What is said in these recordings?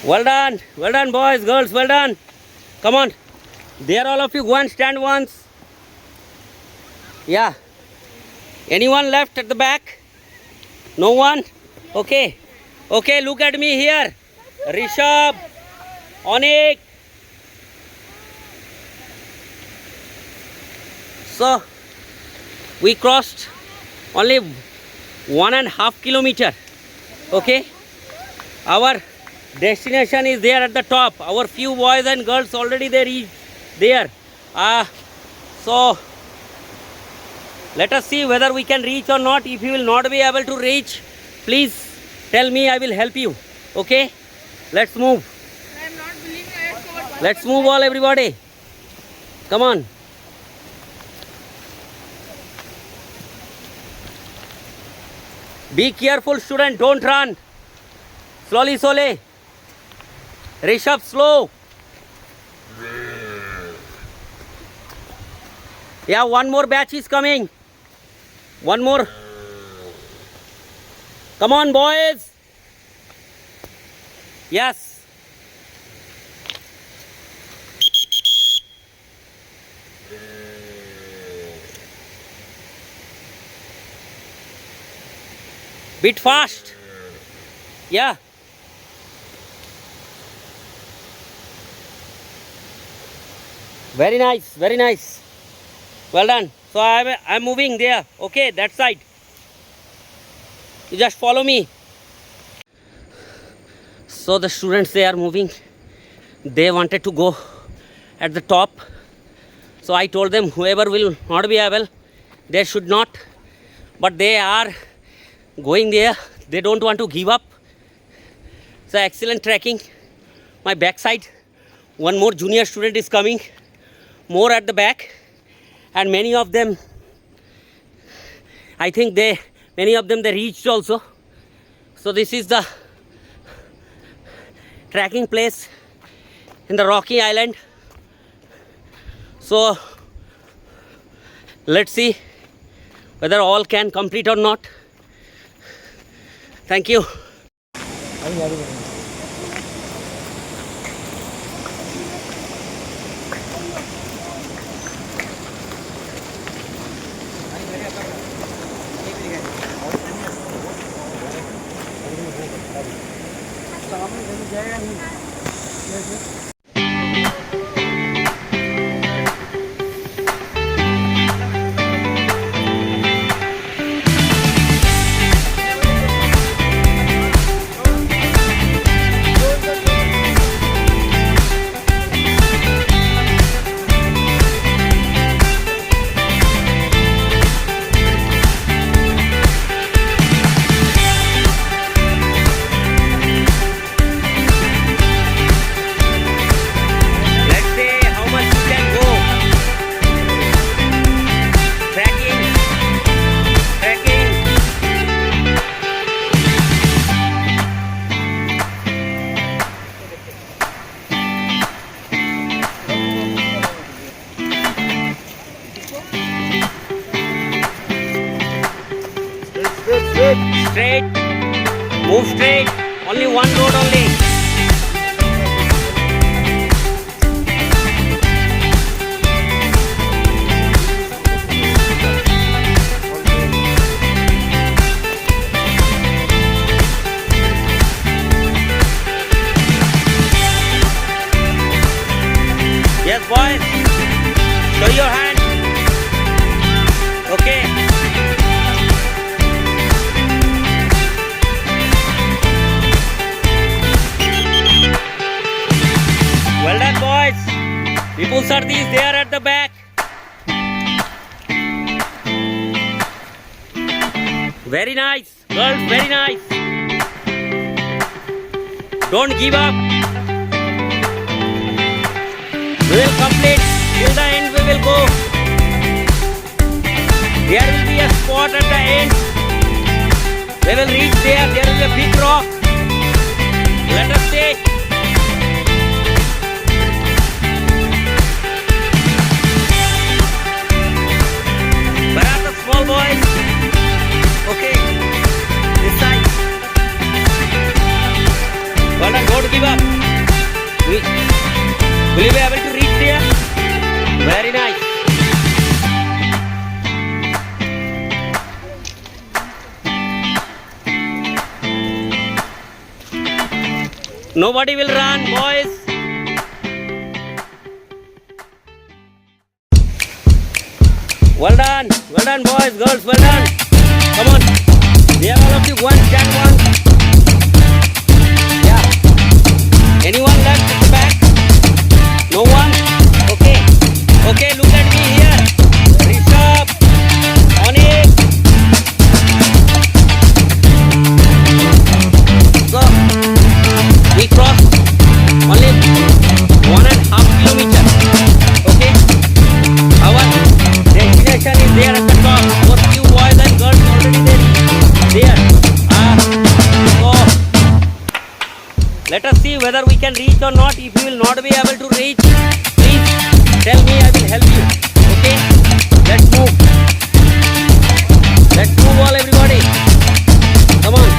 Well done, boys, girls, well done. Come on. There, all of you, go and stand once. Yeah. Anyone left at the back? No one? Okay. Okay, look at me here. Rishabh, Onik. So, we crossed only 1.5 kilometers. Okay. Our destination is there at the top. Our few boys and girls already there. So, let us see whether we can reach or not. If you will not be able to reach, please tell me, I will help you. Okay? Let's move. I am not believing I have covered. Let's move all, everybody. Come on. Be careful, student. Don't run. Slowly, slowly. Rishabh, slow. Yeah, one more batch is coming. One more. Come on, boys. Yes. Bit fast. Yeah. Very nice, very nice. Well done. So I'm moving there. Okay, that side. You just follow me. So the students, they are moving. They wanted to go at the top. So I told them whoever will not be able, they should not. But they are going there. They don't want to give up. So excellent trekking. My backside. One more junior student is coming. More at the back. And many of them, I think many of them they reached also. So this is the trekking place in the rocky island. So let's see whether all can complete or not. Thank you. Straight, move straight, only one road only. Yes, boys, show your hand. Okay. Well done, boys. Vipul Sardi is there at the back. Very nice. Girls, very nice. Don't give up. We will complete. Till the end we will go. There will be a spot at the end. We will reach there. There will be a big rock. Let us take. Where are the small boys? Okay, this side. Well done, don't give up. Will you be able to reach there? Very nice. Nobody will run, boys. Well done, boys, girls, well done. Come on. There all of you, one, stand one. Yeah. Anyone left at the back? No one? Okay. Okay, look at me here. Rishabh, on it. So, we crossed only 1.5 kilometers. Okay. Our destination is there at the top. Our few boys and girls already there. So, let us see whether we can reach or not. If you will not be able to reach, please tell me, I will help you. Okay? Let's move. Let's move all everybody. Come on.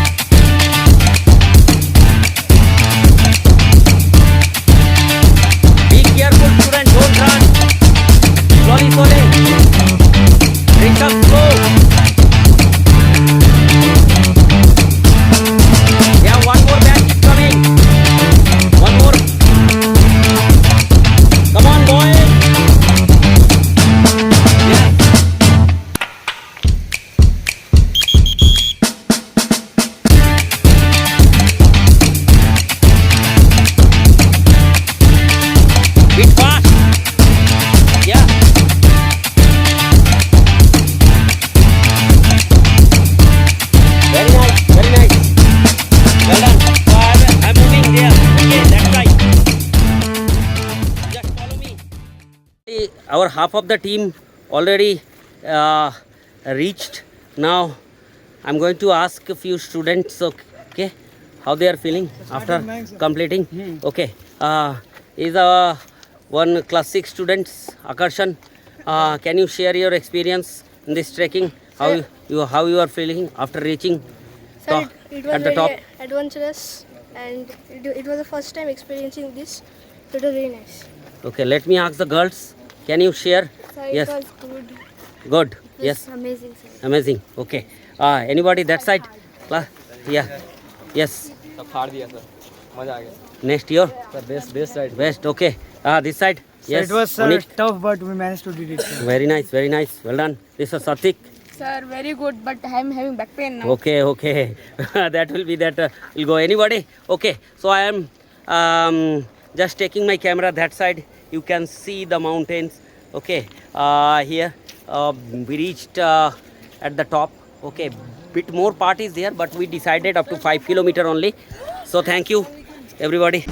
Be careful, students. Don't run. Slowly, slowly. Reach up slow. Yeah, one more batch is coming. One more. Come on, boys. Yeah. Bit fast. Yeah. Very nice, very nice. Well done. So I'm moving there. Okay, that side. Just follow me. Our half of the team already reached. Now I'm going to ask a few students, okay, how they are feeling after completing. Okay. Is one class 6 students, Akarshan. Can you share your experience in this trekking? How you are feeling after reaching Sir, it was at the very top? adventurous, and it was the first time experiencing this. So it was very nice. Okay, let me ask the girls. Can you share? Sir, Yes. it was good. Good. It was Yes. amazing, sir. Amazing. Okay. Anybody that side? Yeah. Yes. सब फाड़ दिया sir मजा आ गया Next year. Sir best ride Best. Okay. This side. Yes. It was on it. tough, but we managed to do it. Very nice. Very nice. Well done. This is Satik. Sir, very good, but I am having back pain now. Okay. That will be that. Will go. Anybody? Okay. So I am just taking my camera that side. You can see the mountains. Okay. Here we reached at the top. Okay. Bit more part is there, but we decided up to 5 kilometer only. So thank you, everybody.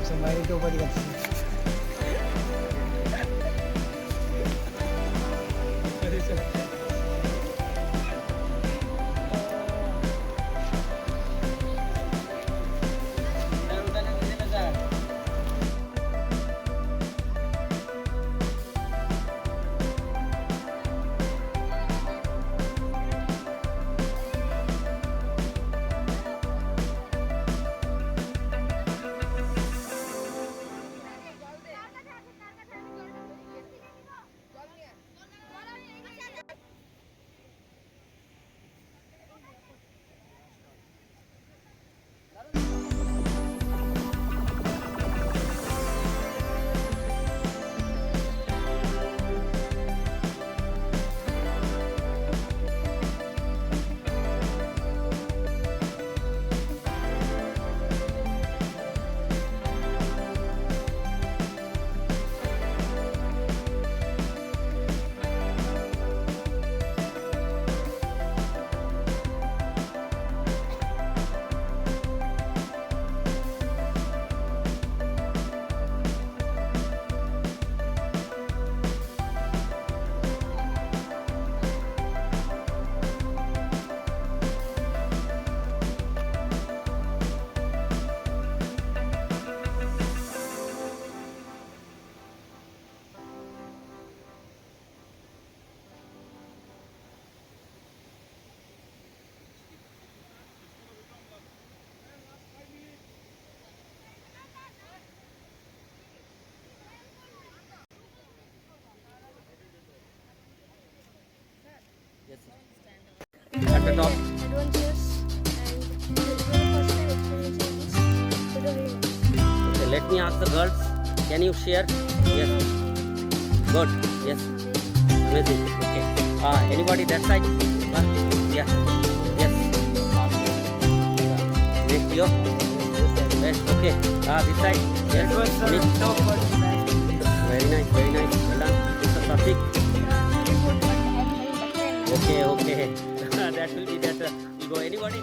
Sampai itu apa dikasih? Yes, sir. At the top. Adventures and it was the first time experiencing this. It was really nice. Okay, let me ask the girls. Can you share? Yes. Good. Yes. Amazing. Okay. Anybody that side? Yeah. Yes. Next you. Yes. Okay. This side. Yes. Very nice. Very nice. Well done. Mr. Pratik. Very good, but I'm having back pain now. Okay. Okay. That will be better. You go. Anybody?